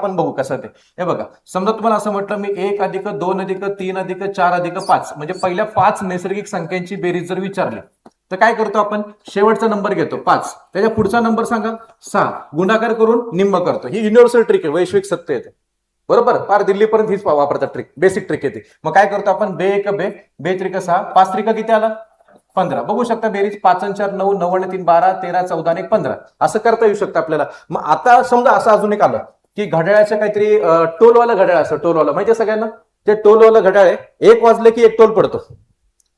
आपण बघू कसं ते. हे बघा, समजा तुम्हाला असं म्हटलं मी 1 अधिक 2 अधिक 3 अधिक 4 अधिक 5 म्हणजे पहिल्या 5 नैसर्गिक संख्यांची बेरीज जर विचारली तर काय करतो आपण, शेवटचा नंबर घेतो 5, त्याच्या पुढचा नंबर सांगा 6, गुणाकार करून निम्म करतो. ही युनिव्हर्सल ट्रिक आहे, वैश्विक सत्य येते. बरोबर, फार दिल्लीपर्यंत हीच वापरतात ट्रिक, बेसिक ट्रिक येते. मग काय करतो आपण, बे 1 बे, बे त्रिक 6, 5 त्रिक किती आला 15. बघू शकता बेरीज 5 4 9, 9 3 12, 13 14 आणि 15 असं करता येऊ शकतं आपल्याला. मग आता समजा असं अजून एक आलं की घड्याळाचं काहीतरी टोलवालं घड्याळ असं, टोलवालं माहितीये सगळ्यांना, ते टोलवालं घड्याळ आहे. 1 वाजले की 1 टोल पडतो,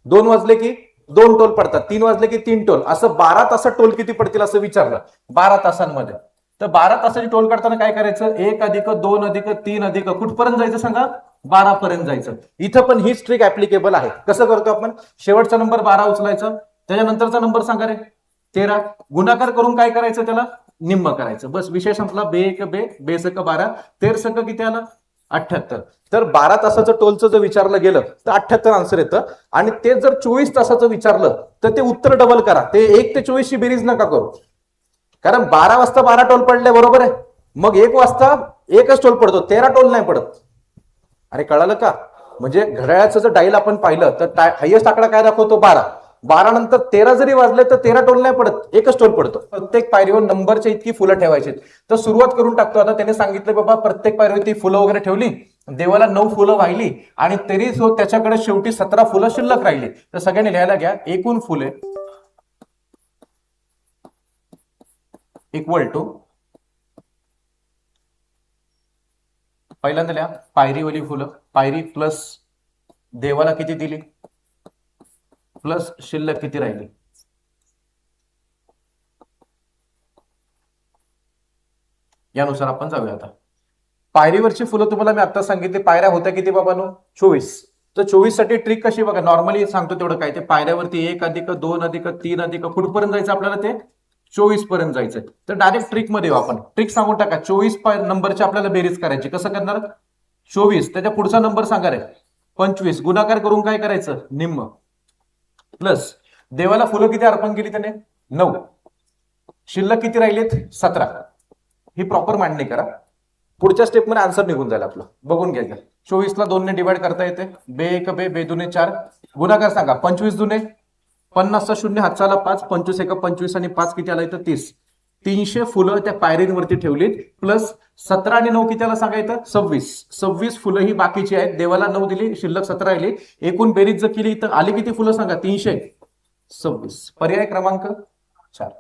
2 वाजले की 2 टोल पडतात, 3 वाजले की 3 टोल, असं 12 तासात टोल किती पडतील असं विचारलं 12 तासांमध्ये. तर 12 तासाची टोल काढताना काय करायचं, 1 अधिक 2 अधिक 3 अधिक कुठपर्यंत जायचं सांगा, 12 पर्यंत जायचं. इथं पण हीच ट्रिक ऍप्लिकेबल आहे. कसं करतो आपण, शेवटचा नंबर 12 उचलायचा, त्याच्यानंतरचा नंबर सांगा रे 13, गुणाकार करून काय करायचं, त्याला निम्म करायचं. बस विषय संपला. बे 1 बे, बे सक 12, 13 सक किती आलं 78. तर 12 तासाचं टोलचं जर विचारलं गेलं तर 78 आन्सर येतं. आणि ते जर 24 तासाचं विचारलं तर ते उत्तर डबल करा. ते 1 ते 24 ची बेरीज नका करू, कारण 12 वाजता 12 टोल पडले, बरोबर आहे. मग 1 वाजता 1च टोल पडतो, 13 टोल नाही पडत. अरे कळालं का? म्हणजे घड्याळाचं जर डाईल आपण पाहिलं तर हायेस्ट आकडा काय दाखवतो 12. 12 नंतर 13 जरी वाजले तर 13 टोल नाही पडत, 1च टोल पडतो. प्रत्येक पायरीवर नंबरच्या इतकी फुलं ठेवायची. तर सुरुवात करून टाकतो. आता त्याने सांगितलं बाबा प्रत्येक पायरीवर ती फुलं वगैरे ठेवली, देवाला 9 फुलं वाहिली आणि तरी त्याच्याकडे शेवटी 17 फुलं शिल्लक राहिली. तर सगळ्यांनी लिहायला घ्या, एकूण फुले इक्वल टू, पहिल्यांदा लिहा पायरीवाली फुलं, पायरी प्लस देवाला किती दिली प्लस शिल्लक किती राहिली. यानुसार आपण जाऊया. आता पायरीवरची फुलं तुम्हाला मी आता सांगितली, पायऱ्या होत्या किती बाबांनो 24. तर 24 साठी ट्रिक कशी बघा, नॉर्मली सांगतो तेवढं काय, ते पायऱ्यावरती 1 अधिक 2 अधिक 3 अधिक कुठपर्यंत जायचं आपल्याला, ते 24 पर्यंत जायचं. तर डायरेक्ट ट्रिक मध्ये येऊ आपण. ट्रिक सांगून टाका, 24 नंबरची आपल्याला बेरीज करायची. कसं करणार, 24 त्याच्या पुढचा नंबर सांगा रे 25, गुणाकार करून काय करायचं निम्म, प्लस देवाला फुलं किती अर्पण केली त्याने 9, शिल्लक किती राहिलेत 17. ही प्रॉपर मांडणी करा. पुढच्या स्टेपमध्ये आन्सर निघून जाईल आपलं. बघून घ्यायचं, 24 ला 2 ने डिवाइड करता येते, बे 1 बे, बे 2 4, गुणाकार सांगा 25 दुने 50चा 0 हातचाला 5, 25 1 25 आणि 5 किती आला इथं 30. 300 फुलं त्या पायरींवरती ठेवलीत, प्लस 17 आणि 9 किती आला सांगायचं 26. 26 फुलं ही बाकीची आहेत, देवाला 9 दिली, शिल्लक 17 राहिली. एकूण बेरीज जर केली तर आली किती फुलं सांगा 326. पर्याय क्रमांक 4.